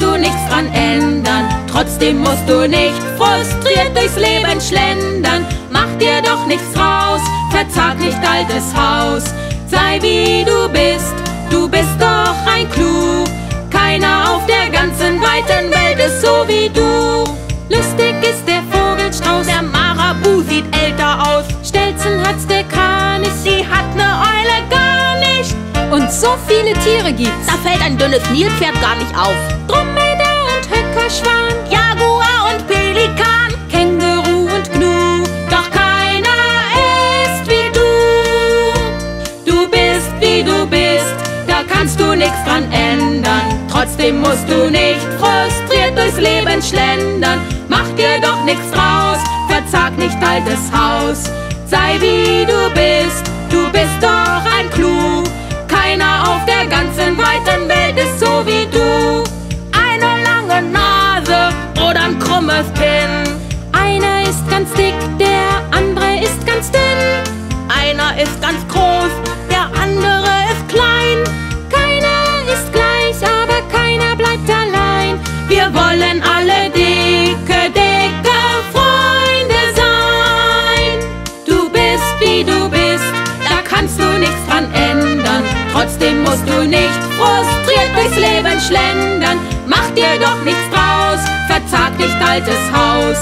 kannst du nichts dran ändern. Trotzdem musst du nicht frustriert durchs Leben schlendern. Mach dir doch nichts raus, verzag nicht altes Haus. Sei wie du bist doch ein Clou. Keiner auf der ganzen weiten Welt ist so wie du. Lustig ist der Vogelstrauß, der Marabu sieht älter aus. Stelzen hat's der Kranich, sie hat ne Eule gar nicht. Und so viele Tiere gibt's, da fällt ein dünnes Nilpferd gar nicht auf. Dromedar und Höckerschwan, Jaguar und Pelikan, Känguru und Gnu, doch keiner ist wie du. Du bist wie du bist, da kannst du nichts dran ändern. Trotzdem musst du nicht frustriert durchs Leben schlendern. Mach dir doch nichts draus, verzag nicht altes Haus. Sei wie du bist doch ein Clou. Keiner auf der ganzen weiten Welt ist so wie du. eine lange Nase oder ein krummes Kinn. Einer ist ganz dick, der andere ist ganz dünn. Einer ist ganz groß, der andere ist klein. Keiner ist gleich, aber keiner bleibt allein. Wir wollen alle dicke Freunde sein. Du bist wie du bist, da kannst du nichts dran ändern. Trotzdem musst du nicht frustriert durchs Leben schlendern. Mach dir doch nichts draus, verzag nicht altes Haus.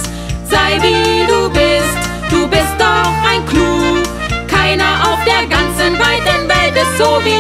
Sei wie du bist doch ein Clou. Keiner auf der ganzen weiten Welt ist so wie